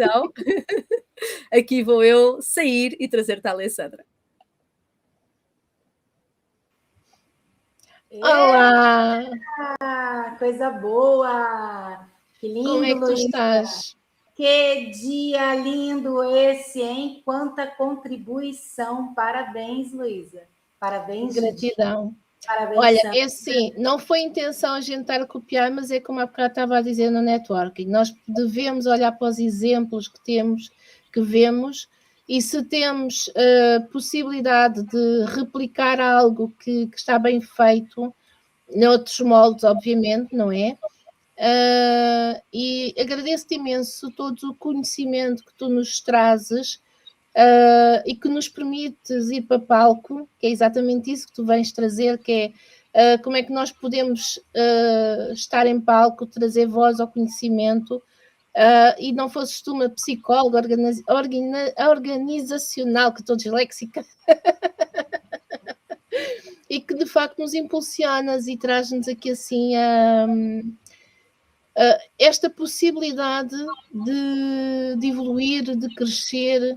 Então, aqui vou eu sair e trazer-te a Alessandra. Olá! Coisa boa! Que lindo, como é que tu Luísa. estás? Que dia lindo esse, hein? Quanta contribuição! Parabéns, Luísa. Parabéns, Didi. Gratidão. Parabéns, Olha, Sandra. é assim, não foi intenção a gente estar a copiar, mas é como há bocado estava a dizer no networking. Nós devemos olhar para os exemplos que temos, que vemos, e se temos possibilidade de replicar algo que está bem feito, noutros moldes, obviamente, não é? E agradeço-te imenso todo o conhecimento que tu nos trazes e que nos permites ir para palco, que é exatamente isso que tu vens trazer, que é como é que nós podemos estar em palco, trazer voz ao conhecimento, e não fosses tu uma psicóloga organizacional, que estou disléxica, e que de facto nos impulsionas e traz-nos aqui assim esta possibilidade de evoluir, de crescer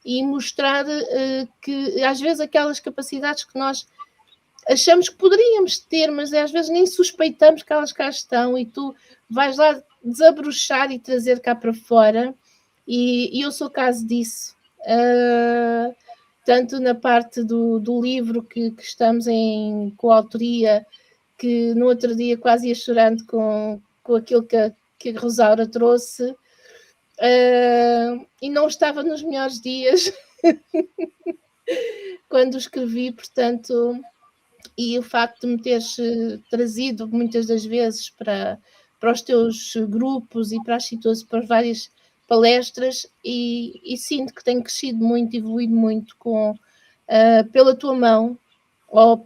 e mostrar que às vezes aquelas capacidades que nós achamos que poderíamos ter, mas às vezes nem suspeitamos que elas cá estão, e tu vais lá desabrochar e trazer cá para fora, e eu sou caso disso. Tanto na parte do livro que estamos em coautoria, que no outro dia quase ia chorando com aquilo que a Rosaura trouxe, e não estava nos melhores dias quando escrevi, portanto, e o facto de me teres trazido muitas das vezes para os teus grupos e para as várias palestras, e sinto que tenho crescido muito, evoluído muito pela tua mão, ou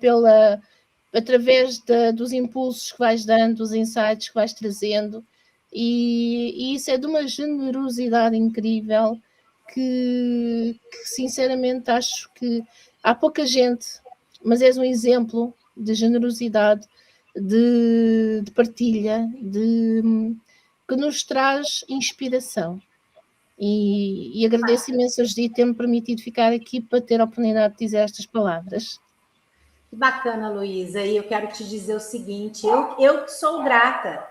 através dos impulsos que vais dando, dos insights que vais trazendo, e isso é de uma generosidade incrível que sinceramente acho que há pouca gente, mas és um exemplo de generosidade, de partilha, que nos traz inspiração. E agradeço imenso a Judite ter-me permitido ficar aqui para ter a oportunidade de dizer estas palavras. Que bacana, Luísa. E eu quero te dizer o seguinte, eu sou grata,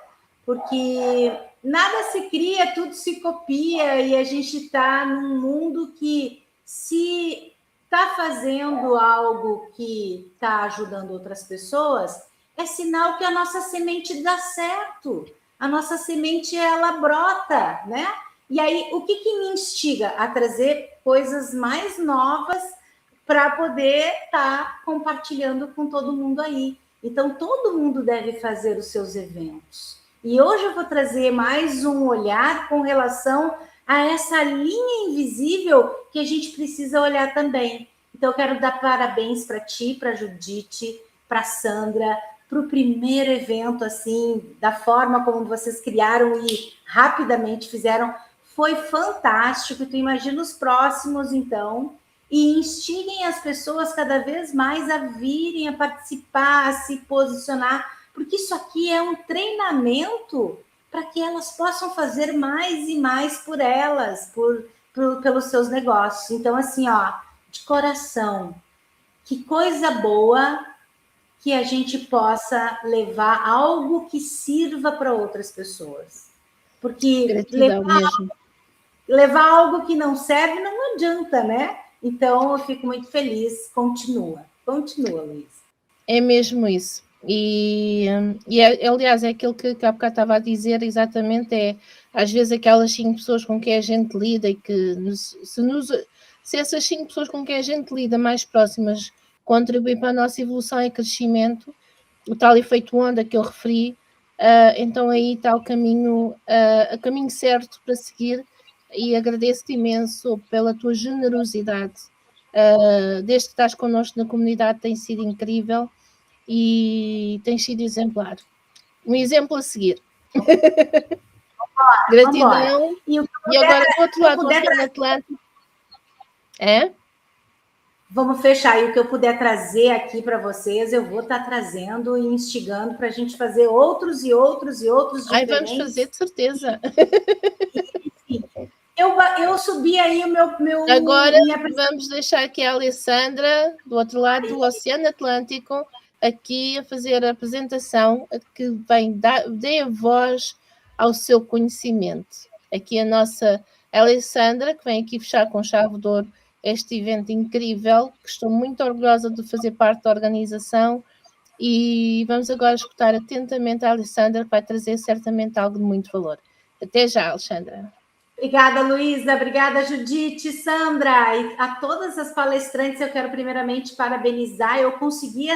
porque nada se cria, tudo se copia, e a gente está num mundo que, se está fazendo algo que está ajudando outras pessoas, é sinal que a nossa semente dá certo. A nossa semente, ela brota, né? E aí, o que me instiga a trazer coisas mais novas para poder estar compartilhando com todo mundo aí? Então, todo mundo deve fazer os seus eventos. E hoje eu vou trazer mais um olhar com relação a essa linha invisível que a gente precisa olhar também. Então, eu quero dar parabéns para ti, para a Judite, para a Sandra, para o primeiro evento, assim, da forma como vocês criaram e rapidamente fizeram. Foi fantástico. Tu imagina os próximos, então, e instiguem as pessoas cada vez mais a virem, a participar, a se posicionar, porque isso aqui é um treinamento para que elas possam fazer mais e mais por elas, pelos seus negócios. Então, assim, ó, de coração, que coisa boa que a gente possa levar algo que sirva para outras pessoas. Porque levar algo que não serve não adianta, né? Então, eu fico muito feliz. Continua, Luísa. É mesmo isso. E aliás, é aquilo que há bocado estava a dizer, exatamente, às vezes aquelas 5 pessoas com quem a gente lida, e que se essas 5 pessoas com quem a gente lida mais próximas contribuem para a nossa evolução e crescimento, o tal efeito onda que eu referi, então aí está o caminho certo para seguir, e agradeço-te imenso pela tua generosidade. Desde que estás connosco na comunidade tem sido incrível e tens sido exemplar. Um exemplo a seguir. Gratidão. E agora do outro lado do Oceano Atlântico. Vamos fechar. E o que eu puder trazer aqui para vocês, eu vou estar trazendo e instigando para a gente fazer outros e outros e outros diferentes. Vamos fazer, de certeza. Eu subi aí o meu Agora minha... vamos deixar aqui a Alessandra, do outro lado do Oceano Atlântico, aqui a fazer a apresentação, que dê a voz ao seu conhecimento. Aqui a nossa Alessandra, que vem aqui fechar com chave de ouro este evento incrível, que estou muito orgulhosa de fazer parte da organização, e vamos agora escutar atentamente a Alessandra, que vai trazer certamente algo de muito valor. Até já, Alessandra. Obrigada, Luísa. Obrigada, Judite, Sandra. E a todas as palestrantes, eu quero primeiramente parabenizar. Eu consegui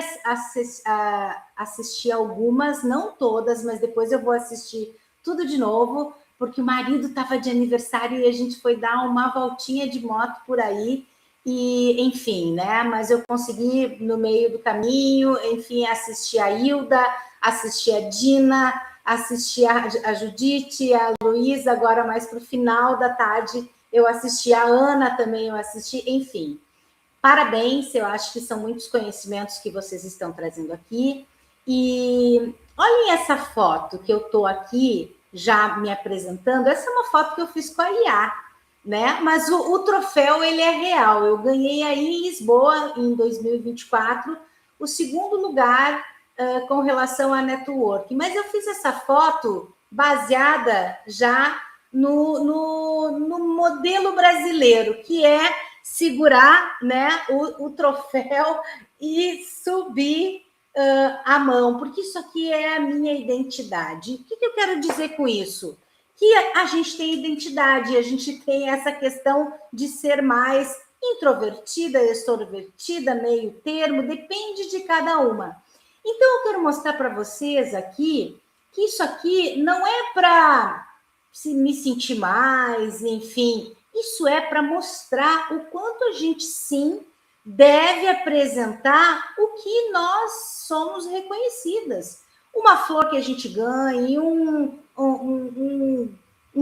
assistir algumas, não todas, mas depois eu vou assistir tudo de novo, porque o marido estava de aniversário e a gente foi dar uma voltinha de moto por aí. E, enfim, né? Mas eu consegui, no meio do caminho, enfim, assistir a Hilda, assistir a Dina, assisti a Judite, a Luísa, agora mais para o final da tarde eu assisti a Ana também, eu assisti, enfim. Parabéns, eu acho que são muitos conhecimentos que vocês estão trazendo aqui. E olhem essa foto que eu estou aqui já me apresentando, essa é uma foto que eu fiz com a IA, né? Mas o troféu, ele é real. Eu ganhei aí em Lisboa, em 2024, o segundo lugar com relação a network. Mas eu fiz essa foto baseada já no modelo brasileiro, que é segurar, né, o troféu e subir a mão, porque isso aqui é a minha identidade. O que eu quero dizer com isso? Que a gente tem identidade, a gente tem essa questão de ser mais introvertida, extrovertida, meio termo, depende de cada uma. Então, eu quero mostrar para vocês aqui que isso aqui não é para me sentir mais, enfim, isso é para mostrar o quanto a gente, sim, deve apresentar o que nós somos reconhecidas. Uma flor que a gente ganhe, um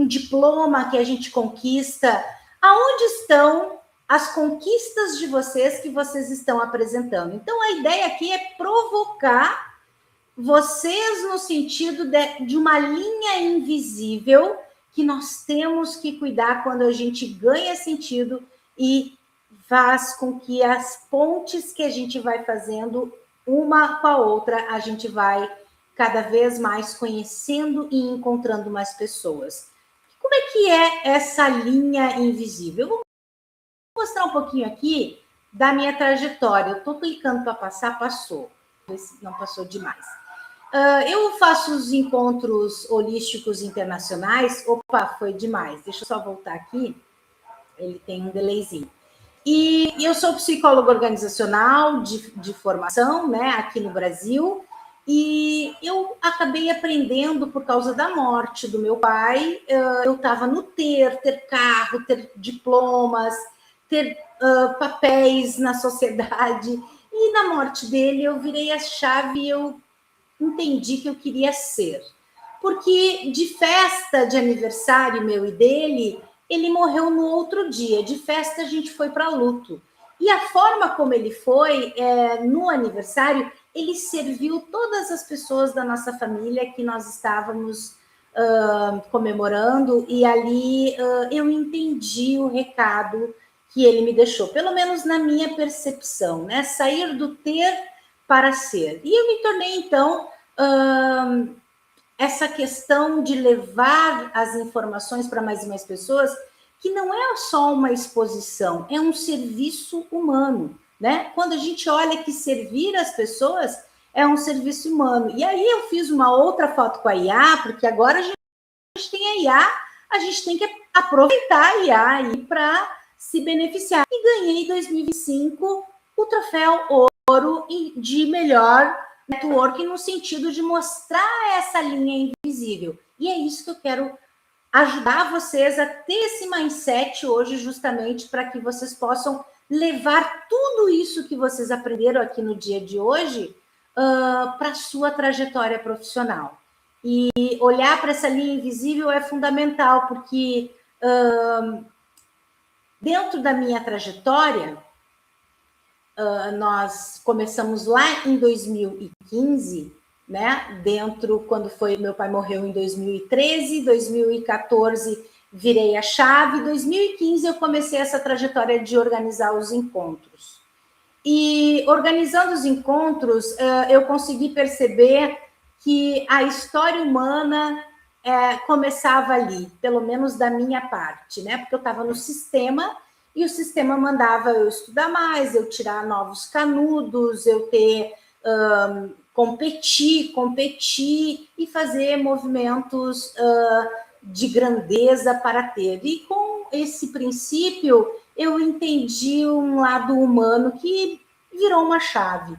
diploma que a gente conquista. Aonde estão as conquistas de vocês que vocês estão apresentando? Então, a ideia aqui é provocar vocês no sentido de uma linha invisível que nós temos que cuidar quando a gente ganha sentido e faz com que as pontes que a gente vai fazendo uma com a outra, a gente vai cada vez mais conhecendo e encontrando mais pessoas. Como é que é essa linha invisível? Eu vou mostrar um pouquinho aqui da minha trajetória. Eu estou clicando para passar, passou. Não passou demais. Eu faço os encontros holísticos internacionais. Opa, foi demais. Deixa eu só voltar aqui. Ele tem um delayzinho. E eu sou psicóloga organizacional de formação, né, aqui no Brasil. E eu acabei aprendendo por causa da morte do meu pai. Eu estava no ter carro, ter diplomas, ter papéis na sociedade. E na morte dele eu virei a chave e eu entendi que eu queria ser. Porque de festa de aniversário meu e dele, ele morreu no outro dia. De festa a gente foi para luto. E a forma como ele foi, no aniversário, ele serviu todas as pessoas da nossa família que nós estávamos comemorando, e ali eu entendi o recado que ele me deixou, pelo menos na minha percepção, né? Sair do ter para ser. E eu me tornei, então, essa questão de levar as informações para mais e mais pessoas, que não é só uma exposição, é um serviço humano, né? Quando a gente olha que servir as pessoas é um serviço humano. E aí eu fiz uma outra foto com a IA, porque agora a gente tem a IA, a gente tem que aproveitar a IA aí para se beneficiar. E ganhei em 2025 o troféu ouro de melhor networking, no sentido de mostrar essa linha invisível. E é isso que eu quero ajudar vocês a ter esse mindset hoje, justamente para que vocês possam levar tudo isso que vocês aprenderam aqui no dia de hoje para a sua trajetória profissional. E olhar para essa linha invisível é fundamental, porque dentro da minha trajetória, nós começamos lá em 2015, né? Quando meu pai morreu em 2013, 2014 virei a chave. Em 2015, eu comecei essa trajetória de organizar os encontros. E organizando os encontros, eu consegui perceber que a história humana começava ali, pelo menos da minha parte, né? Porque eu estava no sistema e o sistema mandava eu estudar mais, eu tirar novos canudos, eu ter competir e fazer movimentos de grandeza para ter. E com esse princípio, eu entendi um lado humano que virou uma chave.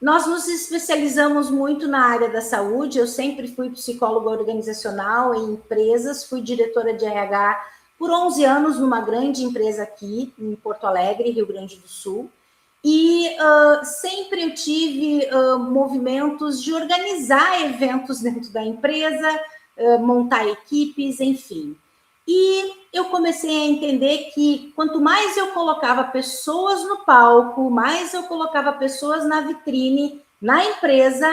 Nós nos especializamos muito na área da saúde, eu sempre fui psicóloga organizacional em empresas, fui diretora de RH por 11 anos numa grande empresa aqui em Porto Alegre, Rio Grande do Sul, e sempre eu tive movimentos de organizar eventos dentro da empresa, montar equipes, enfim. E eu comecei a entender que quanto mais eu colocava pessoas no palco, mais eu colocava pessoas na vitrine, na empresa,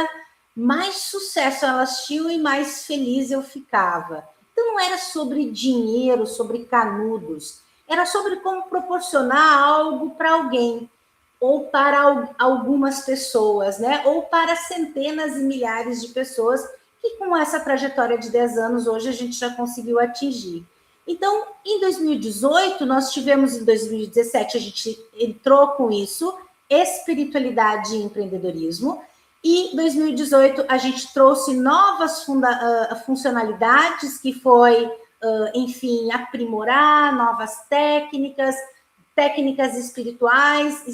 mais sucesso elas tinham e mais feliz eu ficava. Então não era sobre dinheiro, sobre canudos, era sobre como proporcionar algo para alguém, ou para algumas pessoas, né? Ou para centenas e milhares de pessoas que com essa trajetória de 10 anos hoje a gente já conseguiu atingir. Então, em 2018, nós tivemos, em 2017, a gente entrou com isso, espiritualidade e empreendedorismo, e em 2018 a gente trouxe novas funcionalidades, que foi, enfim, aprimorar novas técnicas espirituais,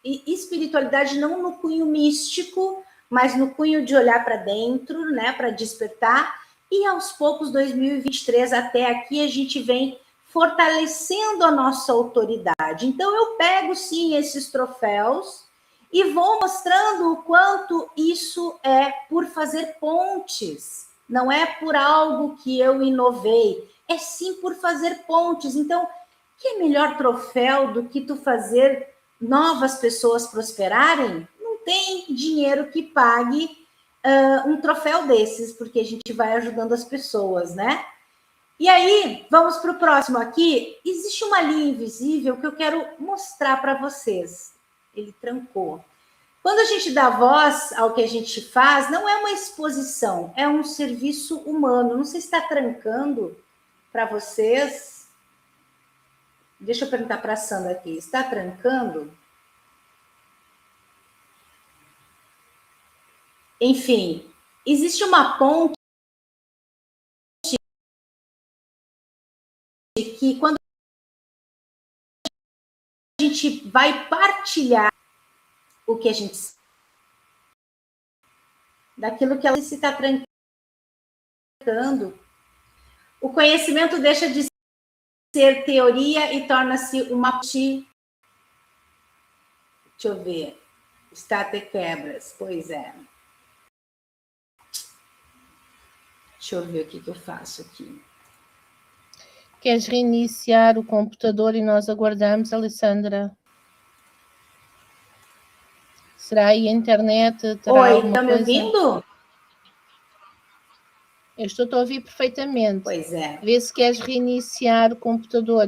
espiritualidade não no cunho místico, mas no cunho de olhar para dentro, né, para despertar. E aos poucos, 2023 até aqui, a gente vem fortalecendo a nossa autoridade. Então, eu pego, sim, esses troféus e vou mostrando o quanto isso é por fazer pontes, não é por algo que eu inovei, é sim por fazer pontes. Então, que é melhor troféu do que tu fazer novas pessoas prosperarem? Não tem dinheiro que pague um troféu desses, porque a gente vai ajudando as pessoas, né? E aí, vamos para o próximo aqui. Existe uma linha invisível que eu quero mostrar para vocês. Ele trancou. Quando a gente dá voz ao que a gente faz, não é uma exposição, é um serviço humano. Não sei se está trancando para vocês. Deixa eu perguntar para a Sandra aqui. Está trancando? Enfim, existe uma ponte que quando a gente vai partilhar o que a gente daquilo que ela se está trancando, o conhecimento deixa de ser teoria e torna-se uma deixa eu ver, está até quebras, pois é. Deixa eu ver o que eu faço aqui. Queres reiniciar o computador e nós aguardamos, Alessandra? Será aí a internet? Terá Oi, alguma estão me coisa? ouvindo? Eu estou a ouvir perfeitamente. Pois é. Vê se queres reiniciar o computador.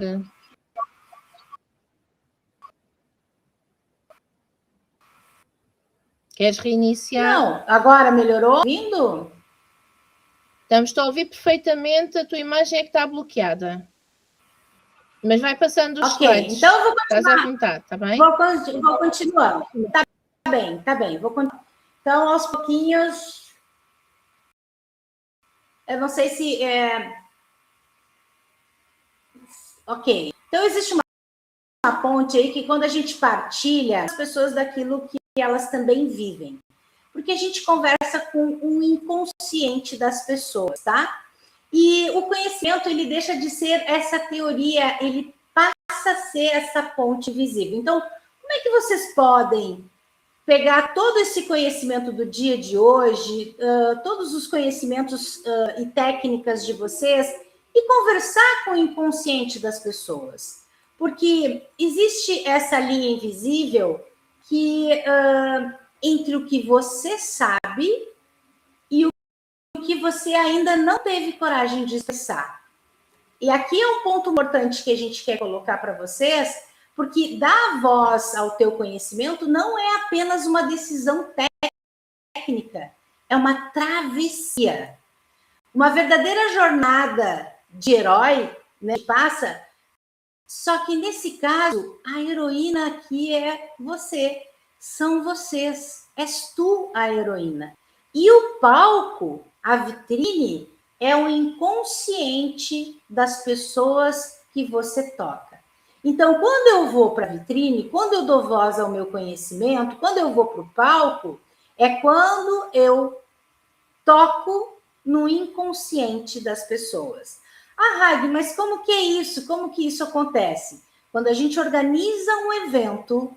Queres reiniciar? Não, agora melhorou? Ouvindo? Estamos a ouvir perfeitamente, a tua imagem é que está bloqueada. Mas vai passando os slides. Então eu vou continuar. Estás à vontade, está bem? Vou continuando. Tá bem. Vou continuar. Então, aos pouquinhos... Eu não sei se... Ok. Então, existe uma ponte aí que quando a gente partilha, as pessoas daquilo que elas também vivem. Porque a gente conversa com o inconsciente das pessoas, tá? E o conhecimento, ele deixa de ser essa teoria, ele passa a ser essa ponte visível. Então, como é que vocês podem pegar todo esse conhecimento do dia de hoje, todos os conhecimentos e técnicas de vocês, e conversar com o inconsciente das pessoas? Porque existe essa linha invisível que entre o que você sabe e o que você ainda não teve coragem de expressar. E aqui é um ponto importante que a gente quer colocar para vocês, porque dar voz ao teu conhecimento não é apenas uma decisão técnica, é uma travessia. Uma verdadeira jornada de herói, né, que passa, só que nesse caso, a heroína aqui é você, são vocês, és tu a heroína. E o palco, a vitrine, é o inconsciente das pessoas que você toca. Então, quando eu vou para a vitrine, quando eu dou voz ao meu conhecimento, quando eu vou para o palco, é quando eu toco no inconsciente das pessoas. Ah, Rag, mas como que é isso? Como que isso acontece? Quando a gente organiza um evento,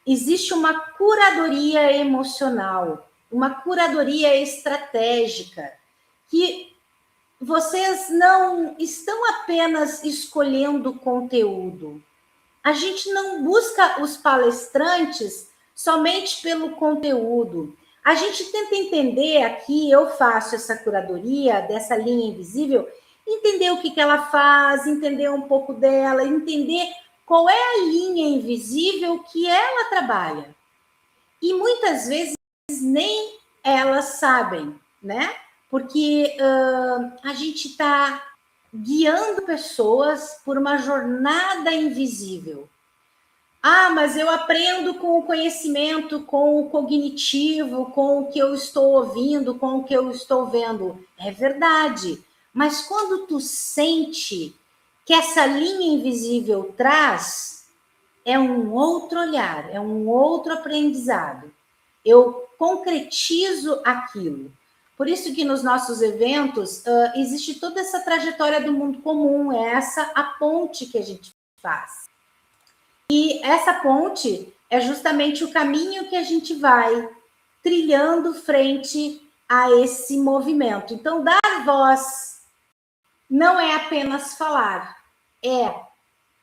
existe uma curadoria emocional, uma curadoria estratégica, que vocês não estão apenas escolhendo conteúdo. A gente não busca os palestrantes somente pelo conteúdo. A gente tenta entender aqui, eu faço essa curadoria dessa linha invisível, entender o que ela faz, entender um pouco dela, entender qual é a linha invisível que ela trabalha. E muitas vezes nem elas sabem, né? Porque a gente está guiando pessoas por uma jornada invisível. Ah, mas eu aprendo com o conhecimento, com o cognitivo, com o que eu estou ouvindo, com o que eu estou vendo. É verdade. Mas quando tu sente que essa linha invisível traz, é um outro olhar, é um outro aprendizado. Eu concretizo aquilo. Por isso que nos nossos eventos existe toda essa trajetória do mundo comum, é essa a ponte que a gente faz. E essa ponte é justamente o caminho que a gente vai trilhando frente a esse movimento. Então, dar voz não é apenas falar, é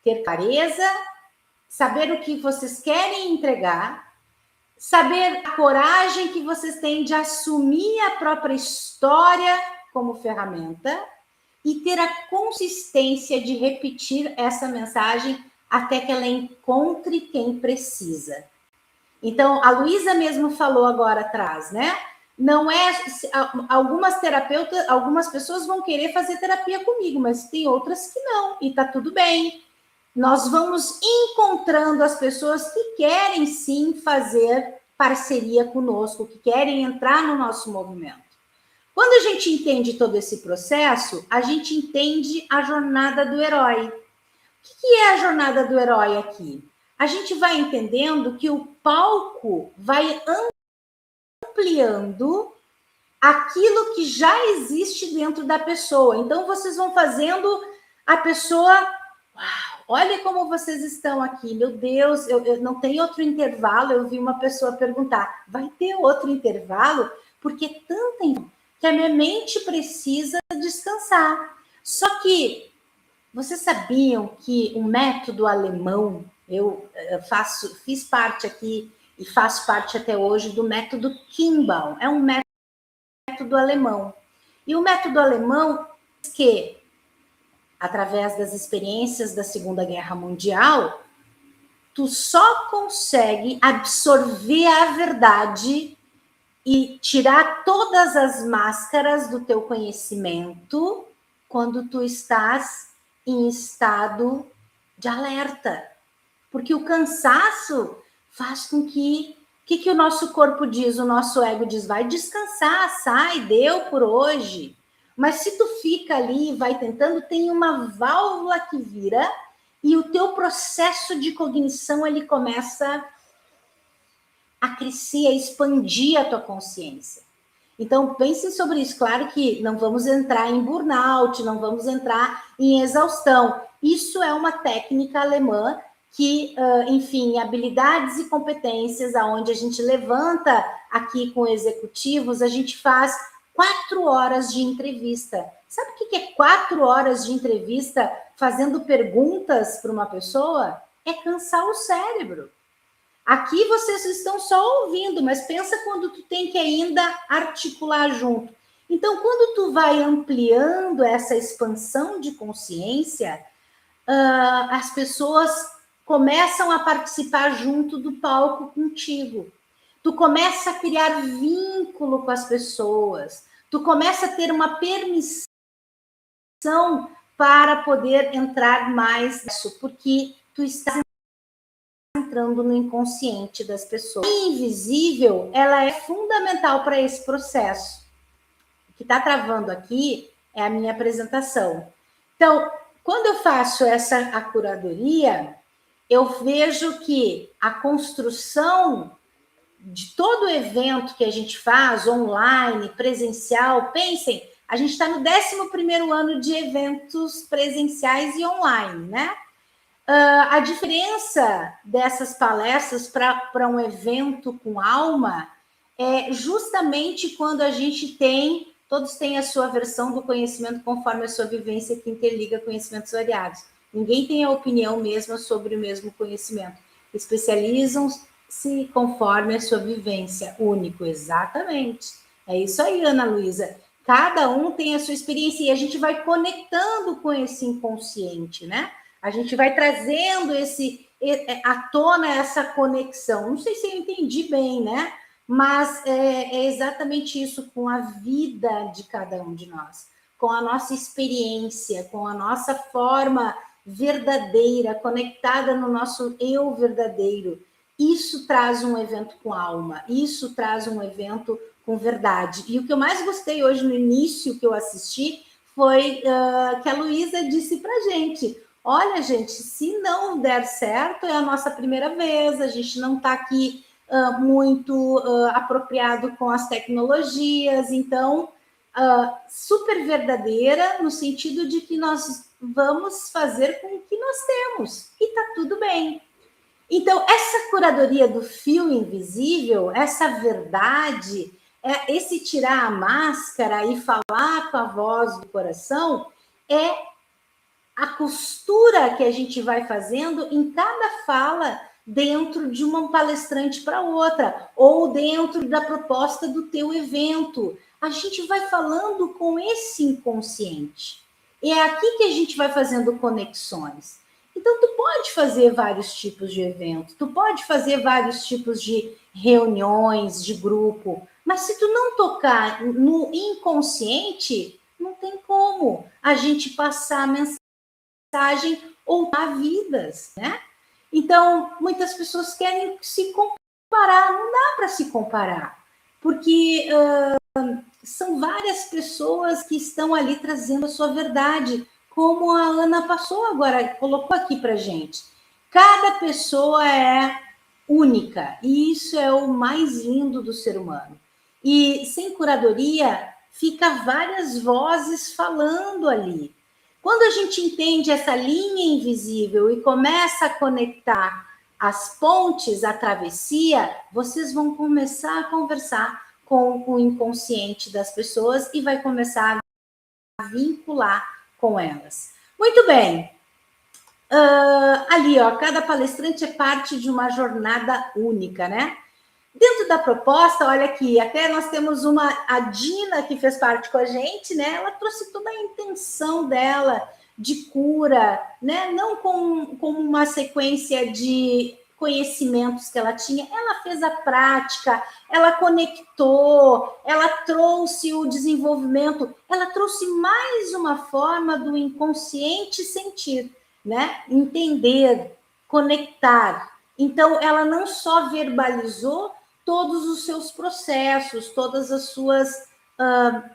ter clareza, saber o que vocês querem entregar, saber a coragem que vocês têm de assumir a própria história como ferramenta e ter a consistência de repetir essa mensagem até que ela encontre quem precisa. Então, a Luísa mesmo falou agora atrás, né? Não é... Algumas terapeutas, algumas pessoas vão querer fazer terapia comigo, mas tem outras que não, e tá tudo bem. Nós vamos encontrando as pessoas que querem sim fazer parceria conosco, que querem entrar no nosso movimento. Quando a gente entende todo esse processo, a gente entende a jornada do herói. O que é a jornada do herói aqui? A gente vai entendendo que o palco vai ampliando aquilo que já existe dentro da pessoa. Então, vocês vão fazendo a pessoa... Uau, olha como vocês estão aqui. Meu Deus, eu não tem outro intervalo. Eu vi uma pessoa perguntar, vai ter outro intervalo? Porque tanta que a minha mente precisa descansar. Só que vocês sabiam que o método alemão, eu fiz parte aqui e faço parte até hoje do método Kimball, é um método alemão. E o método alemão diz que, através das experiências da Segunda Guerra Mundial, tu só consegue absorver a verdade e tirar todas as máscaras do teu conhecimento quando tu estás em estado de alerta. Porque o cansaço faz com que... O que o nosso corpo diz? O nosso ego diz, vai descansar, sai, deu por hoje. Mas se tu fica ali e vai tentando, tem uma válvula que vira e o teu processo de cognição, ele começa a crescer, a expandir a tua consciência. Então, pensem sobre isso. Claro que não vamos entrar em burnout, não vamos entrar em exaustão. Isso é uma técnica alemã que, enfim, habilidades e competências, aonde a gente levanta aqui com executivos, a gente faz 4 horas de entrevista. Sabe o que é 4 horas de entrevista fazendo perguntas para uma pessoa? É cansar o cérebro. Aqui vocês estão só ouvindo, mas pensa quando tu tem que ainda articular junto. Então, quando tu vai ampliando essa expansão de consciência, as pessoas começam a participar junto do palco contigo. Tu começa a criar vínculo com as pessoas. Tu começa a ter uma permissão para poder entrar mais nisso, porque tu estás entrando no inconsciente das pessoas. A invisível, ela é fundamental para esse processo. O que está travando aqui é a minha apresentação. Então, quando eu faço a curadoria, eu vejo que a construção de todo evento que a gente faz, online, presencial, pensem, a gente está no 11º ano de eventos presenciais e online, né? A diferença dessas palestras para um evento com alma é justamente quando a gente tem, todos têm a sua versão do conhecimento conforme a sua vivência que interliga conhecimentos variados. Ninguém tem a opinião mesma sobre o mesmo conhecimento. Especializam-se conforme a sua vivência. Único, exatamente. É isso aí, Ana Luísa. Cada um tem a sua experiência e a gente vai conectando com esse inconsciente, né? A gente vai trazendo à tona essa conexão. Não sei se eu entendi bem, né? Mas é exatamente isso, com a vida de cada um de nós, com a nossa experiência, com a nossa forma verdadeira, conectada no nosso eu verdadeiro. Isso traz um evento com alma, isso traz um evento com verdade. E o que eu mais gostei hoje no início que eu assisti foi que a Luísa disse para gente: olha, gente, se não der certo, é a nossa primeira vez, a gente não está aqui muito apropriado com as tecnologias, então, super verdadeira, no sentido de que nós vamos fazer com o que nós temos, e está tudo bem. Então, essa curadoria do fio invisível, essa verdade, esse tirar a máscara e falar com a voz do coração, é a costura que a gente vai fazendo em cada fala dentro de uma palestrante para outra, ou dentro da proposta do teu evento. A gente vai falando com esse inconsciente. E é aqui que a gente vai fazendo conexões. Então, tu pode fazer vários tipos de evento, tu pode fazer vários tipos de reuniões, de grupo, mas se tu não tocar no inconsciente, não tem como a gente passar a mensagem ou dar vidas, né? Então, muitas pessoas querem se comparar, não dá para se comparar, porque são várias pessoas que estão ali trazendo a sua verdade, como a Ana passou agora, colocou aqui para gente. Cada pessoa é única, e isso é o mais lindo do ser humano. E sem curadoria, fica várias vozes falando ali. Quando a gente entende essa linha invisível e começa a conectar as pontes, a travessia, vocês vão começar a conversar com o inconsciente das pessoas e vai começar a vincular com elas. Muito bem. Ali, ó, cada palestrante é parte de uma jornada única, né? Dentro da proposta, olha aqui, até nós temos a Dina, que fez parte com a gente, né? Ela trouxe toda a intenção dela de cura, né? Não com uma sequência de conhecimentos que ela tinha, ela fez a prática, ela conectou, ela trouxe o desenvolvimento, ela trouxe mais uma forma do inconsciente sentir, né? Entender, conectar. Então, ela não só verbalizou todos os seus processos, todas as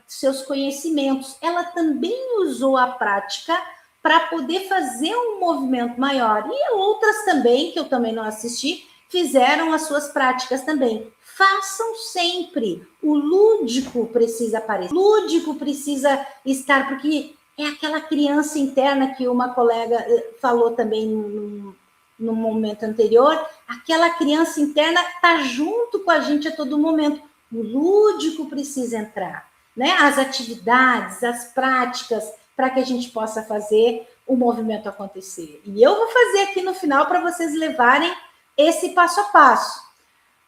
seus conhecimentos, ela também usou a prática para poder fazer um movimento maior. E outras também, que eu também não assisti, fizeram as suas práticas também. Façam sempre. O lúdico precisa aparecer. O lúdico precisa estar, porque é aquela criança interna que uma colega falou também no momento anterior, aquela criança interna está junto com a gente a todo momento. O lúdico precisa entrar, né? As atividades, as práticas, para que a gente possa fazer o movimento acontecer. E eu vou fazer aqui no final para vocês levarem esse passo a passo.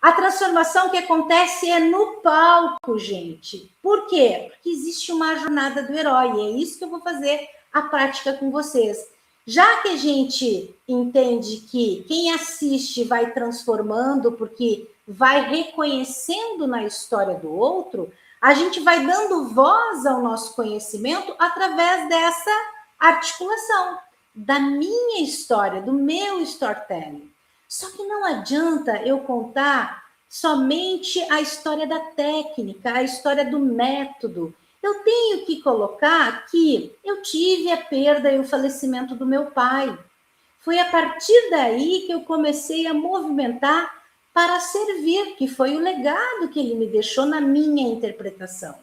A transformação que acontece é no palco, gente. Por quê? Porque existe uma jornada do herói, e é isso que eu vou fazer a prática com vocês. Já que a gente entende que quem assiste vai transformando, porque vai reconhecendo na história do outro, a gente vai dando voz ao nosso conhecimento através dessa articulação, da minha história, do meu storytelling. Só que não adianta eu contar somente a história da técnica, a história do método. Eu tenho que colocar que eu tive a perda e o falecimento do meu pai. Foi a partir daí que eu comecei a movimentar para servir, que foi o legado que ele me deixou na minha interpretação,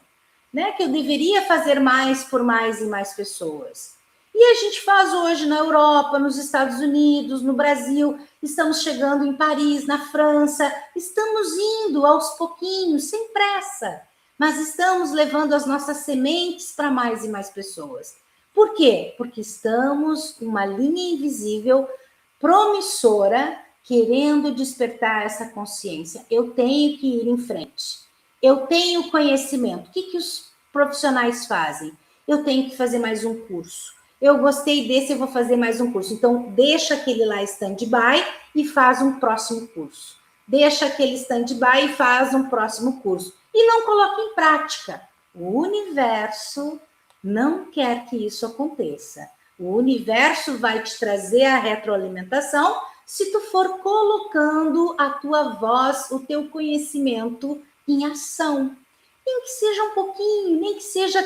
né? Que eu deveria fazer mais por mais e mais pessoas. E a gente faz hoje na Europa, nos Estados Unidos, no Brasil, estamos chegando em Paris, na França, estamos indo aos pouquinhos, sem pressa, mas estamos levando as nossas sementes para mais e mais pessoas. Por quê? Porque estamos com uma linha invisível promissora, querendo despertar essa consciência. Eu tenho que ir em frente. Eu tenho conhecimento. O que os profissionais fazem? Eu tenho que fazer mais um curso. Eu gostei desse, eu vou fazer mais um curso. Então, deixa aquele lá stand-by e faz um próximo curso. Deixa aquele stand-by e faz um próximo curso. E não coloca em prática. O universo não quer que isso aconteça. O universo vai te trazer a retroalimentação se tu for colocando a tua voz, o teu conhecimento em ação. Nem que seja um pouquinho, nem que seja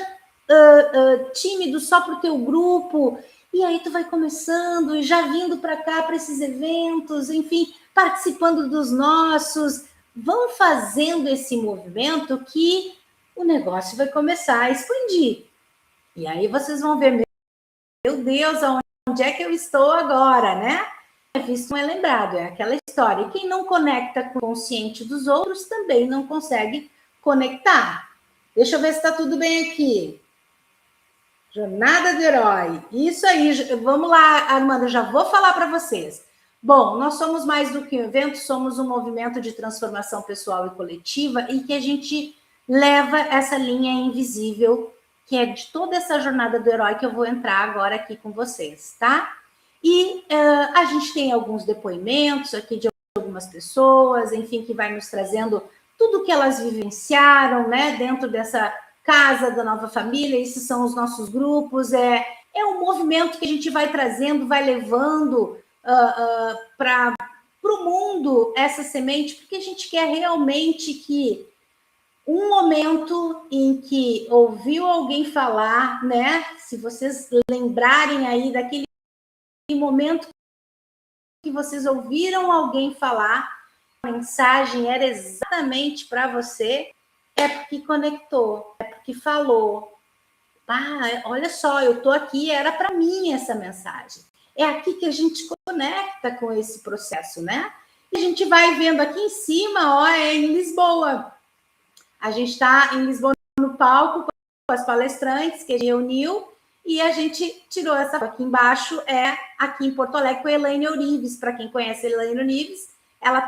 tímido só para o teu grupo, e aí tu vai começando e já vindo para cá, para esses eventos, enfim, participando dos nossos, vão fazendo esse movimento que o negócio vai começar a expandir. E aí vocês vão ver, meu Deus, onde é que eu estou agora, né? É visto, não é lembrado, é aquela história. E quem não conecta com o consciente dos outros também não consegue conectar. Deixa eu ver se está tudo bem aqui. Jornada do herói. Isso aí. Vamos lá, Armando, já vou falar para vocês. Bom, nós somos mais do que um evento, somos um movimento de transformação pessoal e coletiva e que a gente leva essa linha invisível, que é de toda essa jornada do herói que eu vou entrar agora aqui com vocês, tá? E a gente tem alguns depoimentos aqui de algumas pessoas, enfim, que vai nos trazendo tudo que elas vivenciaram, né, dentro dessa casa da nova família. Esses são os nossos grupos, é um movimento que a gente vai trazendo, vai levando para o mundo essa semente, porque a gente quer realmente que um momento em que ouviu alguém falar, né? Se vocês lembrarem aí daquele momento que vocês ouviram alguém falar, a mensagem era exatamente para você, é porque conectou, é porque falou. Ah, olha só, eu estou aqui, era para mim essa mensagem. É aqui que a gente conecta com esse processo, né? E a gente vai vendo aqui em cima, ó, é em Lisboa. A gente está em Lisboa no palco com as palestrantes que a gente reuniu e a gente tirou essa. Aqui embaixo é aqui em Porto Alegre com a Elaine Orives. Para quem conhece a Elaine Orives, ela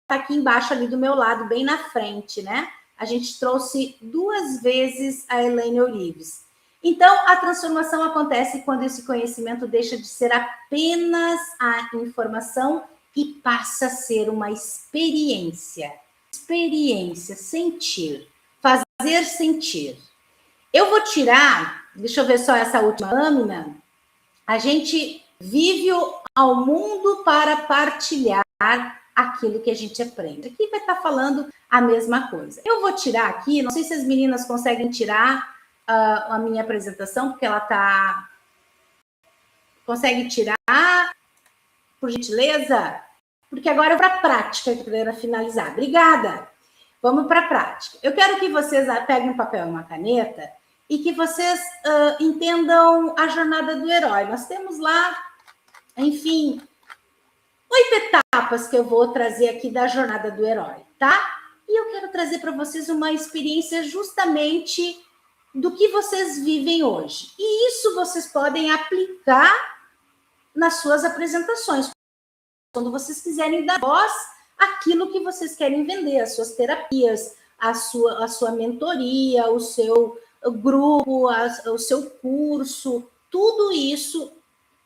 está aqui embaixo ali do meu lado, bem na frente, né? A gente trouxe 2 vezes a Elaine Orives. Então, a transformação acontece quando esse conhecimento deixa de ser apenas a informação e passa a ser uma experiência. Experiência, sentir, fazer sentir. Eu vou tirar, deixa eu ver só essa última lâmina. A gente vive ao mundo para partilhar aquilo que a gente aprende. Aqui vai estar falando a mesma coisa. Eu vou tirar aqui, não sei se as meninas conseguem tirar a minha apresentação, porque ela está... Consegue tirar, por gentileza? Porque agora é para a prática, para finalizar. Obrigada. Vamos para a prática. Eu quero que vocês peguem um papel e uma caneta e que vocês entendam a jornada do herói. Nós temos lá, enfim, 8 etapas que eu vou trazer aqui da jornada do herói, tá? E eu quero trazer para vocês uma experiência justamente do que vocês vivem hoje. E isso vocês podem aplicar nas suas apresentações. Quando vocês quiserem dar voz aquilo que vocês querem vender, as suas terapias, a sua mentoria, o seu grupo, o seu curso, tudo isso,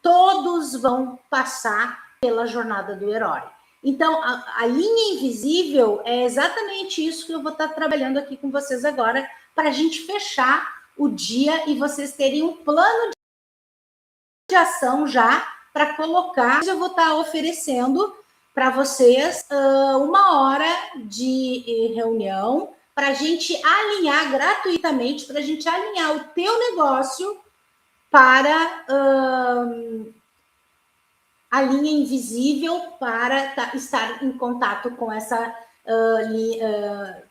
todos vão passar pela jornada do herói. Então, a linha invisível é exatamente isso que eu vou estar trabalhando aqui com vocês agora, para a gente fechar o dia e vocês terem um plano de ação já para colocar. Eu vou estar oferecendo para vocês 1 hora de reunião para a gente alinhar gratuitamente, para a gente alinhar o teu negócio para a linha invisível, para estar em contato com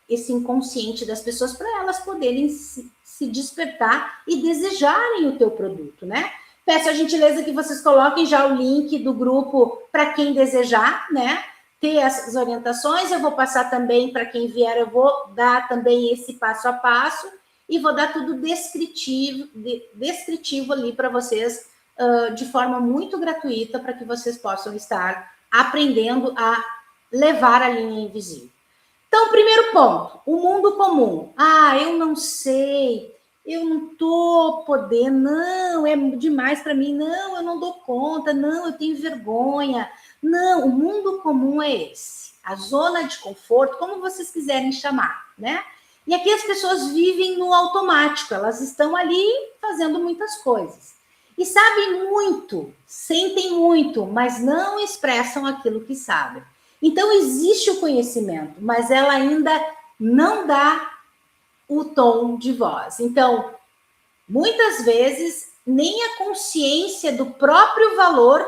esse inconsciente das pessoas, para elas poderem se despertar e desejarem o teu produto, né? Peço a gentileza que vocês coloquem já o link do grupo para quem desejar, né? Ter essas orientações. Eu vou passar também para quem vier, eu vou dar também esse passo a passo e vou dar tudo descritivo ali para vocês, de forma muito gratuita, para que vocês possam estar aprendendo a levar a linha invisível. Então, primeiro ponto, o mundo comum. Eu não sei, eu não estou podendo, não, é demais para mim, não, eu não dou conta, não, eu tenho vergonha. Não, o mundo comum é esse, a zona de conforto, como vocês quiserem chamar, né? E aqui as pessoas vivem no automático, elas estão ali fazendo muitas coisas. E sabem muito, sentem muito, mas não expressam aquilo que sabem. Então, existe o conhecimento, mas ela ainda não dá o tom de voz. Então, muitas vezes, nem a consciência do próprio valor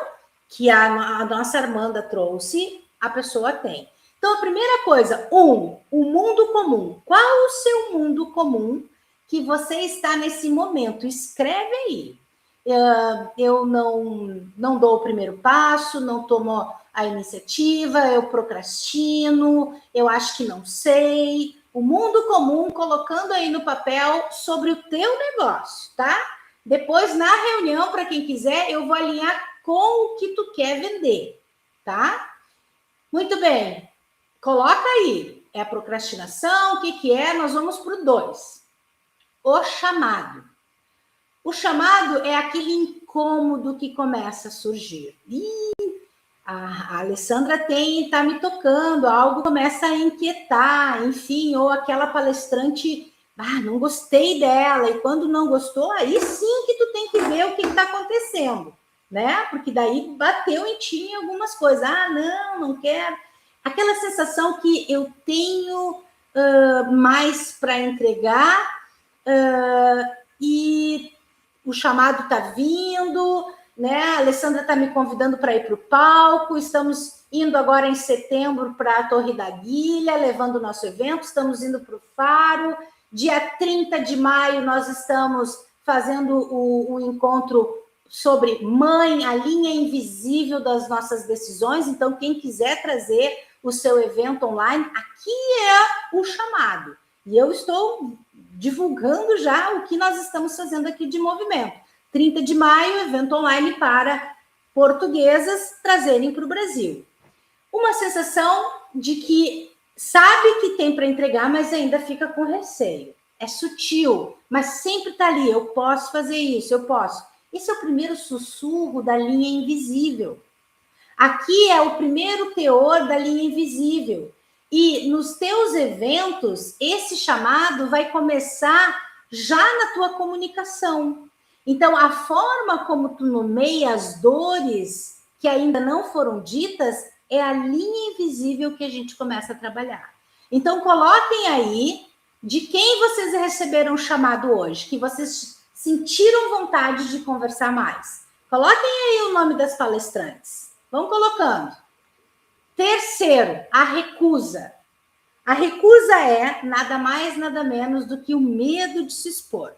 que a nossa Armanda trouxe, a pessoa tem. Então, a primeira coisa, o mundo comum. Qual o seu mundo comum que você está nesse momento? Escreve aí. Eu não dou o primeiro passo, não tomo a iniciativa, eu procrastino, eu acho que não sei. O mundo comum, colocando aí no papel sobre o teu negócio, tá? Depois, na reunião, para quem quiser, eu vou alinhar com o que tu quer vender, tá? Muito bem. Coloca aí. É a procrastinação, o que é? Nós vamos para o 2. O chamado. O chamado é aquele incômodo que começa a surgir. A Alessandra está me tocando, algo começa a inquietar, enfim, ou aquela palestrante, não gostei dela, e quando não gostou, aí sim que tu tem que ver o que está acontecendo, né? Porque daí bateu em ti em algumas coisas. Não quero. Aquela sensação que eu tenho mais para entregar e o chamado está vindo, né? A Alessandra está me convidando para ir para o palco. Estamos indo agora em setembro para a Torre da Guilha, levando o nosso evento. Estamos indo para o Faro. Dia 30 de maio, nós estamos fazendo o encontro sobre Mãe, a linha invisível das nossas decisões. Então, quem quiser trazer o seu evento online, aqui é o chamado. E eu estou divulgando já o que nós estamos fazendo aqui de movimento. 30 de maio, evento online para portuguesas trazerem para o Brasil. Uma sensação de que sabe que tem para entregar, mas ainda fica com receio. É sutil, mas sempre está ali. Eu posso fazer isso, eu posso. Esse é o primeiro sussurro da linha invisível. Aqui é o primeiro teor da linha invisível. E nos teus eventos, esse chamado vai começar já na tua comunicação. Então, a forma como tu nomeia as dores que ainda não foram ditas é a linha invisível que a gente começa a trabalhar. Então, coloquem aí de quem vocês receberam o chamado hoje, que vocês sentiram vontade de conversar mais. Coloquem aí o nome das palestrantes. Vão colocando. Terceiro, a recusa. A recusa é nada mais, nada menos do que o medo de se expor.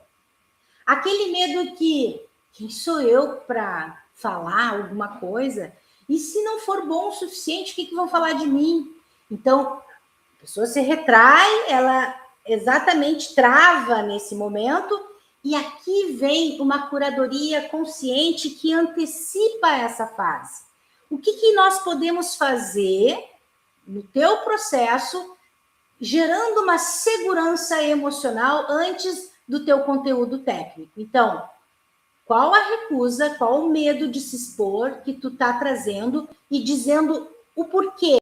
Aquele medo que, quem sou eu para falar alguma coisa? E se não for bom o suficiente, o que vão falar de mim? Então, a pessoa se retrai, ela exatamente trava nesse momento, e aqui vem uma curadoria consciente que antecipa essa fase. O que nós podemos fazer no teu processo, gerando uma segurança emocional antes do teu conteúdo técnico. Então, qual a recusa, qual o medo de se expor que tu tá trazendo e dizendo o porquê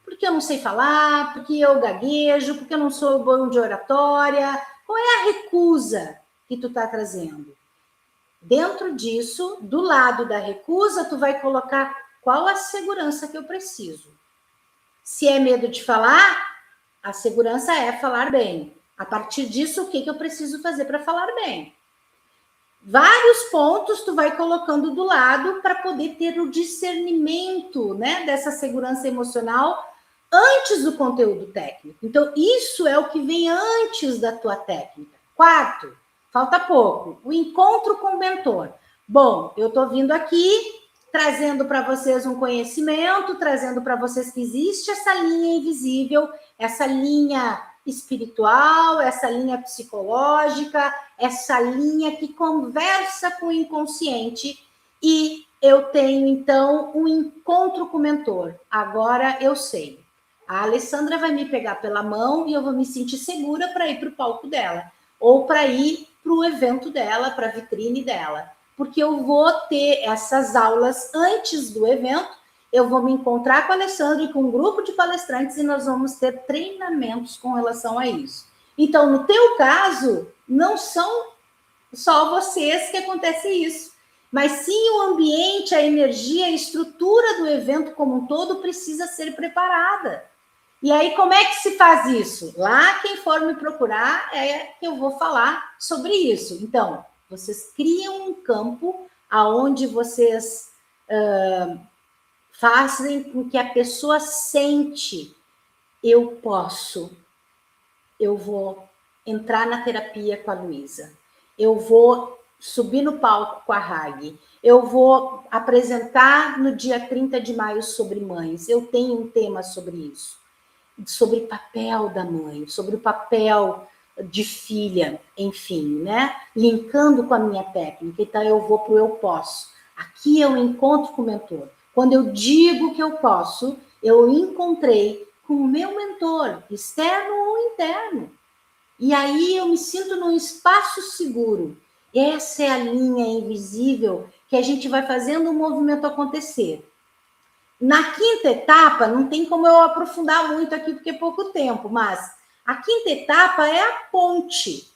porque eu não sei falar, porque eu gaguejo, porque eu não sou bom de oratória. Qual é a recusa que tu tá trazendo? Dentro disso, do lado da recusa, tu vai colocar qual a segurança que eu preciso. Se é medo de falar, a segurança é falar bem. A partir disso, o que eu preciso fazer para falar bem? Vários pontos tu vai colocando do lado para poder ter o discernimento, né, dessa segurança emocional antes do conteúdo técnico. Então, isso é o que vem antes da tua técnica. Quarto, falta pouco, o encontro com o mentor. Bom, eu estou vindo aqui trazendo para vocês um conhecimento, trazendo para vocês que existe essa linha invisível, essa linha espiritual, essa linha psicológica, essa linha que conversa com o inconsciente, e eu tenho, então, um encontro com o mentor. Agora eu sei. A Alessandra vai me pegar pela mão e eu vou me sentir segura para ir para o palco dela, ou para ir para o evento dela, para a vitrine dela, porque eu vou ter essas aulas antes do evento, eu vou me encontrar com a Alessandra e com um grupo de palestrantes e nós vamos ter treinamentos com relação a isso. Então, no teu caso, não são só vocês que acontece isso, mas sim o ambiente, a energia, a estrutura do evento como um todo precisa ser preparada. E aí, como é que se faz isso? Lá, quem for me procurar, é que eu vou falar sobre isso. Então, vocês criam um campo aonde vocês fazem com que a pessoa sente, eu posso, eu vou entrar na terapia com a Luísa, eu vou subir no palco com a Hag, eu vou apresentar no dia 30 de maio sobre mães, eu tenho um tema sobre isso, sobre o papel da mãe, sobre o papel de filha, enfim, né? Linkando com a minha técnica. Então, eu vou para o eu posso. Aqui eu encontro com o mentor. Quando eu digo que eu posso, eu encontrei com o meu mentor, externo ou interno. E aí eu me sinto num espaço seguro. Essa é a linha invisível que a gente vai fazendo o movimento acontecer. Na quinta etapa, não tem como eu aprofundar muito aqui, porque é pouco tempo, mas a quinta etapa é a ponte.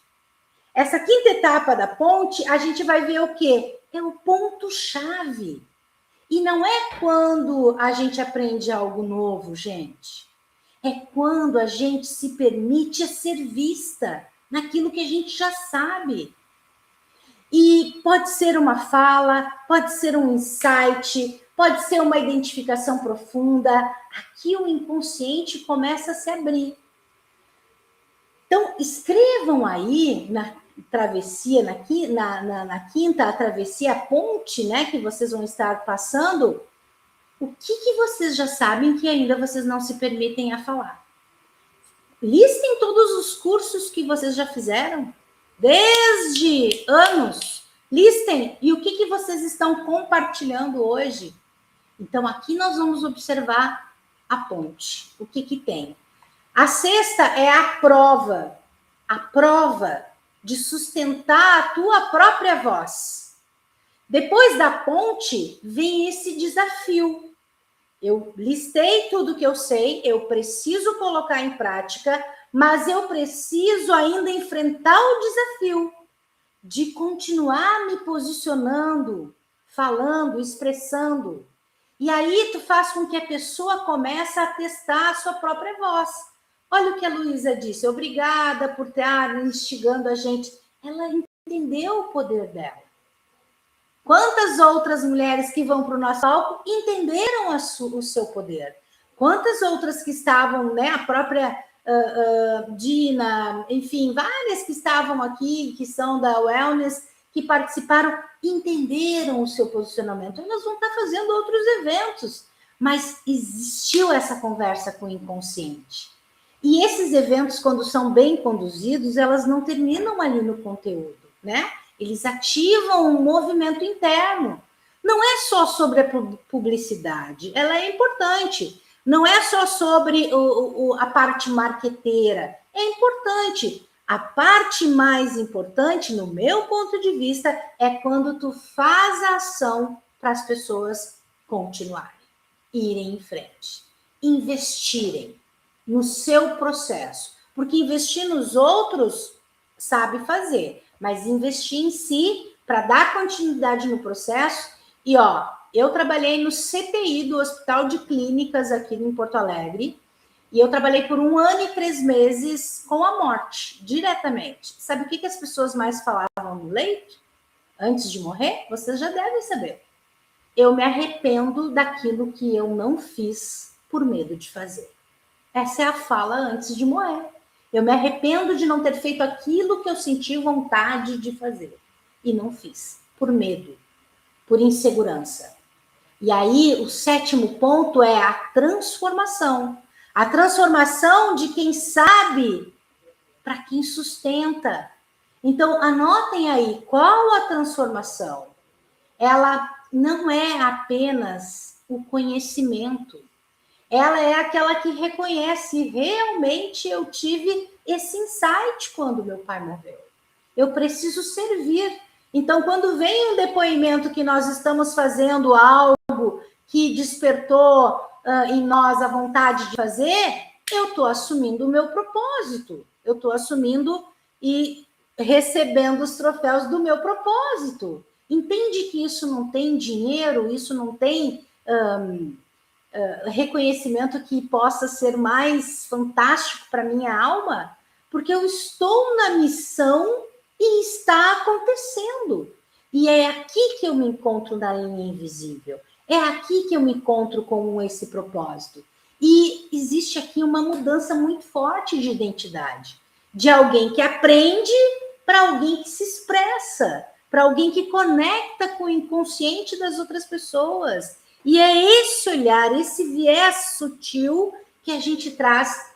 Essa quinta etapa da ponte, a gente vai ver o quê? É o ponto-chave. E não é quando a gente aprende algo novo, gente. É quando a gente se permite ser vista naquilo que a gente já sabe. E pode ser uma fala, pode ser um insight, pode ser uma identificação profunda. Aqui o inconsciente começa a se abrir. Então, escrevam aí na travessia, na quinta, a travessia, a ponte, né, que vocês vão estar passando, o que vocês já sabem que ainda vocês não se permitem a falar. Listem todos os cursos que vocês já fizeram, desde anos. Listem e o que vocês estão compartilhando hoje. Então, aqui nós vamos observar a ponte. O que tem? A sexta é a prova de sustentar a tua própria voz. Depois da ponte, vem esse desafio. Eu listei tudo que eu sei, eu preciso colocar em prática, mas eu preciso ainda enfrentar o desafio de continuar me posicionando, falando, expressando. E aí tu faz com que a pessoa comece a testar a sua própria voz. Olha o que a Luísa disse, obrigada por estar instigando a gente. Ela entendeu o poder dela. Quantas outras mulheres que vão para o nosso palco entenderam o seu poder? Quantas outras que estavam, né, a própria Dina, enfim, várias que estavam aqui, que são da Wellness, que participaram, entenderam o seu posicionamento. Elas vão estar fazendo outros eventos, mas existiu essa conversa com o inconsciente. E esses eventos, quando são bem conduzidos, elas não terminam ali no conteúdo, né? Eles ativam um movimento interno. Não é só sobre a publicidade, ela é importante, Não é só sobre a parte marqueteira. É importante. A parte mais importante, no meu ponto de vista, é quando tu faz a ação para as pessoas continuarem, irem em frente, investirem no seu processo. Porque investir nos outros sabe fazer, mas investir em si para dar continuidade no processo. E eu trabalhei no CTI do Hospital de Clínicas aqui em Porto Alegre, e eu trabalhei por 1 ano e 3 meses com a morte, diretamente. Sabe o que as pessoas mais falavam no leito? Antes de morrer? Vocês já devem saber. Eu me arrependo daquilo que eu não fiz por medo de fazer. Essa é a fala antes de morrer. Eu me arrependo de não ter feito aquilo que eu senti vontade de fazer. E não fiz, por medo, por insegurança. E aí, o 7º ponto é a transformação. A transformação de quem sabe para quem sustenta. Então, anotem aí, qual a transformação? Ela não é apenas o conhecimento. Ela é aquela que reconhece, realmente eu tive esse insight quando meu pai morreu. Eu preciso servir. Então, quando vem um depoimento que nós estamos fazendo algo que despertou em nós a vontade de fazer, eu estou assumindo o meu propósito. Eu estou assumindo e recebendo os troféus do meu propósito. Entende que isso não tem dinheiro, isso não tem reconhecimento que possa ser mais fantástico para minha alma? Porque eu estou na missão e está acontecendo. E é aqui que eu me encontro na linha invisível. É aqui que eu me encontro com esse propósito. E existe aqui uma mudança muito forte de identidade. De alguém que aprende para alguém que se expressa, para alguém que conecta com o inconsciente das outras pessoas. E é esse olhar, esse viés sutil que a gente traz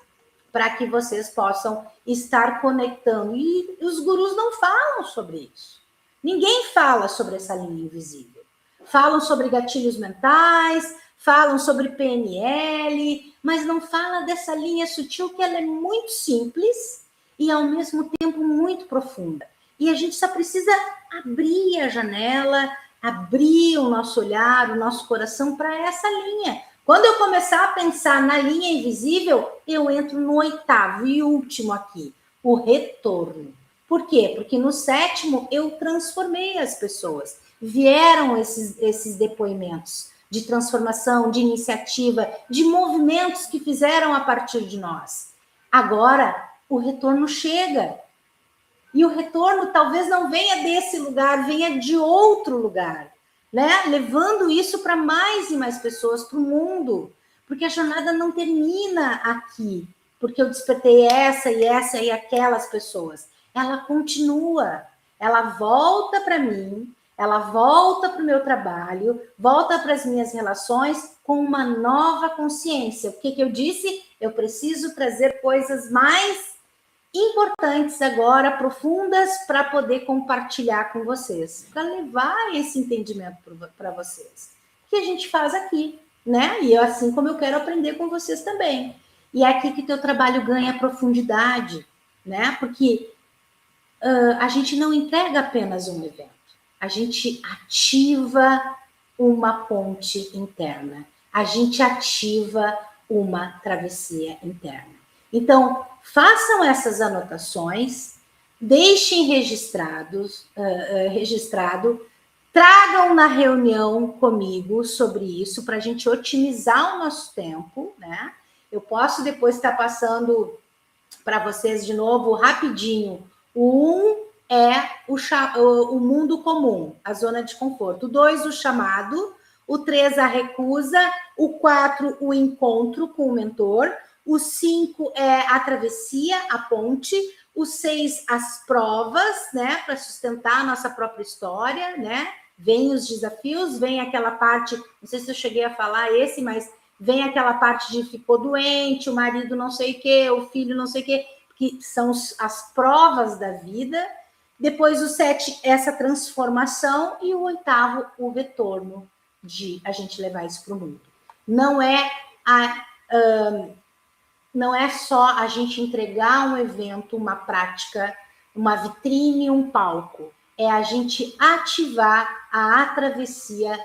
para que vocês possam estar conectando. E os gurus não falam sobre isso. Ninguém fala sobre essa linha invisível. Falam sobre gatilhos mentais, falam sobre PNL, mas não fala dessa linha sutil que ela é muito simples e, ao mesmo tempo, muito profunda. E a gente só precisa abrir a janela, abrir o nosso olhar, o nosso coração para essa linha. Quando eu começar a pensar na linha invisível, eu entro no 8º e último aqui, o retorno. Por quê? Porque no 7º eu transformei as pessoas. Vieram esses depoimentos de transformação, de iniciativa, de movimentos que fizeram a partir de nós. Agora, o retorno chega. E o retorno talvez não venha desse lugar, venha de outro lugar, né? Levando isso para mais e mais pessoas, para o mundo. Porque a jornada não termina aqui, porque eu despertei essa e aquelas pessoas. Ela continua, ela volta para mim, ela volta para o meu trabalho, volta para as minhas relações com uma nova consciência. O que eu disse? Eu preciso trazer coisas mais importantes agora, profundas, para poder compartilhar com vocês, para levar esse entendimento para vocês. Que a gente faz aqui, né? E assim como eu quero aprender com vocês também. E é aqui que teu trabalho ganha profundidade, né? Porque a gente não entrega apenas um evento, a gente ativa uma ponte interna, a gente ativa uma travessia interna. Então, façam essas anotações, deixem registrado, tragam na reunião comigo sobre isso, para a gente otimizar o nosso tempo, né? Eu posso depois estar passando para vocês de novo, rapidinho. O 1 é o mundo comum, a zona de conforto. O 2, o chamado. O 3, a recusa. O 4, o encontro com o mentor. O 5 é a travessia, a ponte. O 6, as provas, né? Para sustentar a nossa própria história, né? Vem os desafios, vem aquela parte, não sei se eu cheguei a falar mas vem aquela parte de ficou doente, o marido não sei o quê, o filho não sei o quê, que são as provas da vida. Depois o 7, essa transformação, e o 8º, o retorno, de a gente levar isso para o mundo. Não é não é só a gente entregar um evento, uma prática, uma vitrine, um palco. É a gente ativar a travessia,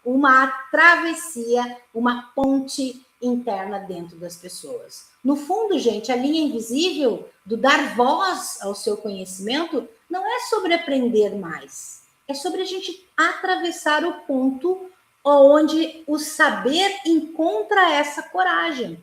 uma travessia, uma ponte interna dentro das pessoas. No fundo, gente, a linha invisível do dar voz ao seu conhecimento não é sobre aprender mais. É sobre a gente atravessar o ponto onde o saber encontra essa coragem.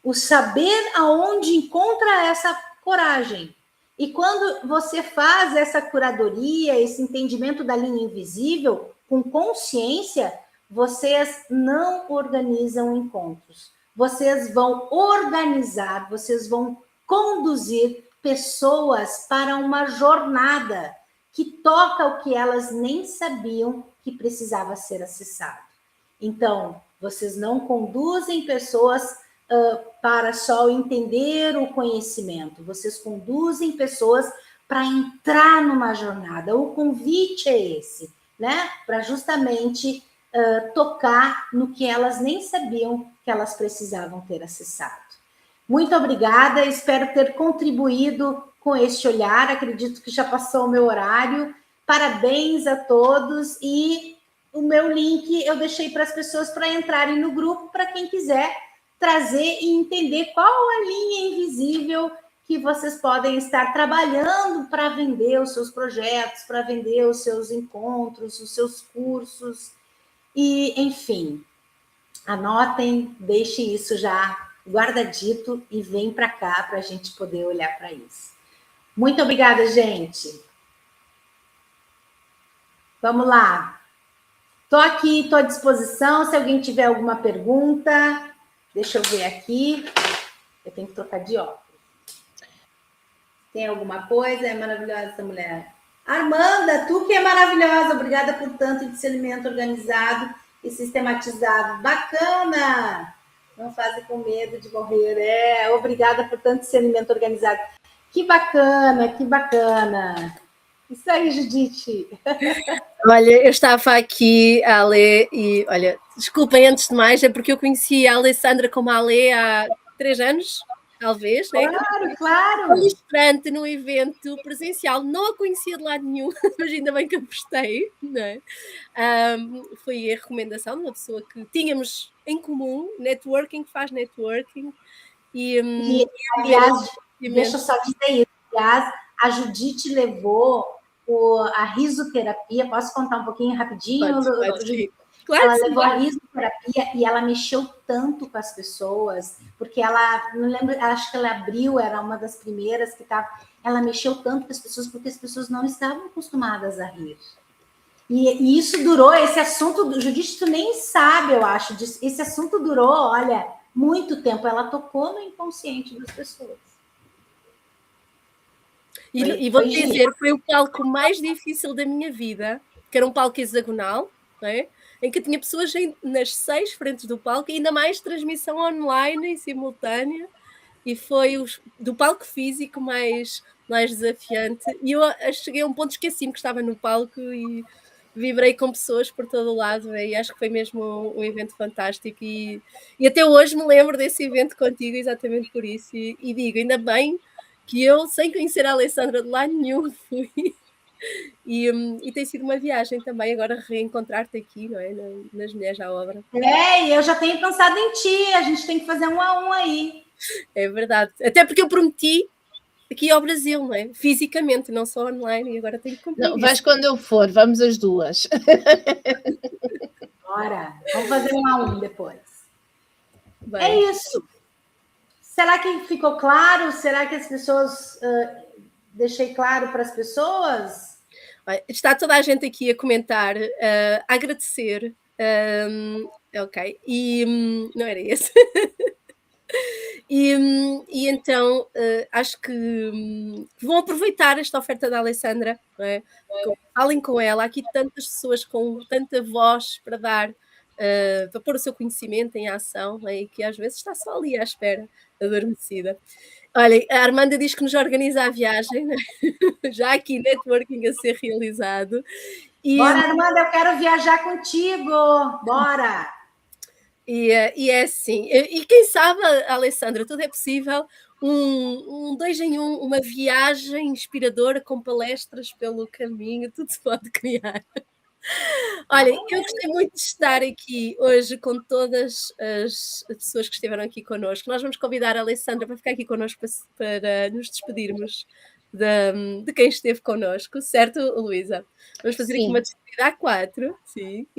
O saber aonde encontra essa coragem. E quando você faz essa curadoria, esse entendimento da linha invisível, com consciência, vocês não organizam encontros. Vocês vão organizar, vocês vão conduzir pessoas para uma jornada que toca o que elas nem sabiam que precisava ser acessado. Então, vocês não conduzem pessoas para só entender o conhecimento, vocês conduzem pessoas para entrar numa jornada. O convite é esse, né? Para justamente tocar no que elas nem sabiam que elas precisavam ter acessado. Muito obrigada, espero ter contribuído com este olhar, acredito que já passou o meu horário. Parabéns a todos e o meu link eu deixei para as pessoas para entrarem no grupo, para quem quiser trazer e entender qual a linha invisível que vocês podem estar trabalhando para vender os seus projetos, para vender os seus encontros, os seus cursos. E, enfim, anotem, deixem isso já guardadito e vem para cá para a gente poder olhar para isso. Muito obrigada, gente. Vamos lá. Estou aqui, estou à disposição. Se alguém tiver alguma pergunta, deixa eu ver aqui. Eu tenho que trocar de óculos. Tem alguma coisa? É maravilhosa essa mulher. Armanda, tu que é maravilhosa. Obrigada por tanto discernimento organizado e sistematizado. Bacana! Não fazem com medo de morrer. Obrigada por tanto discernimento organizado. Que bacana, que bacana. Isso aí, Judite. Olha, eu estava aqui a ler e, olha, desculpem antes de mais, é porque eu conheci a Alessandra como a Ale há 3 anos, talvez, né? Claro, claro. Palestrante no evento presencial, não a conhecia de lado nenhum, mas ainda bem que apostei, não é? Foi a recomendação de uma pessoa que tínhamos em comum, networking, faz networking. E aliás, deixa eu só dizer isso, aliás, a Judite levou a risoterapia, posso contar um pouquinho rapidinho? Pode, claro, ela levou a risoterapia e ela mexeu tanto com as pessoas, porque ela, não lembro, acho que ela abriu, era uma das primeiras que estava, ela mexeu tanto com as pessoas, porque as pessoas não estavam acostumadas a rir. E isso durou, esse assunto, Judite, tu nem sabe, eu acho, esse assunto durou, olha, muito tempo, ela tocou no inconsciente das pessoas. E vou dizer, foi o palco mais difícil da minha vida, que era um palco hexagonal, não é? Em que tinha pessoas nas 6 frentes do palco, e ainda mais transmissão online e simultânea, e foi do palco físico mais desafiante. E eu cheguei a um ponto, esqueci-me que estava no palco e vibrei com pessoas por todo o lado, e acho que foi mesmo um evento fantástico. E até hoje me lembro desse evento contigo, exatamente por isso. E digo, ainda bem que eu, sem conhecer a Alessandra de lá nenhum, fui. E tem sido uma viagem também, agora reencontrar-te aqui, não é? Nas Mulheres à Obra. E eu já tenho pensado em ti, a gente tem que fazer 1 a 1 aí. É verdade. Até porque eu prometi aqui ao Brasil, não é? Fisicamente, não só online, e agora tenho que cumprir. Não, vais quando eu for, vamos as duas. Bora, vamos fazer 1 a 1 depois. Bem. É isso. Será que ficou claro? Será que as pessoas... deixei claro para as pessoas? Está toda a gente aqui a comentar, a agradecer. Ok. E não era esse. E então acho que vão aproveitar esta oferta da Alessandra, não é? Falem com ela. Há aqui tantas pessoas com tanta voz para dar, para pôr o seu conhecimento em ação, não é? E que às vezes está só ali à espera, adormecida. Olha, a Armanda diz que nos organiza a viagem, né? Já aqui networking a ser realizado. Bora, Armanda, eu quero viajar contigo. Bora! E é assim, e quem sabe, Alessandra, tudo é possível, um dois em um, uma viagem inspiradora com palestras pelo caminho, tudo se pode criar. Olha, eu gostei muito de estar aqui hoje com todas as pessoas que estiveram aqui connosco. Nós vamos convidar a Alessandra para ficar aqui connosco para nos despedirmos de quem esteve connosco, certo, Luísa? Vamos fazer aqui Sim. uma despedida a 4, sim.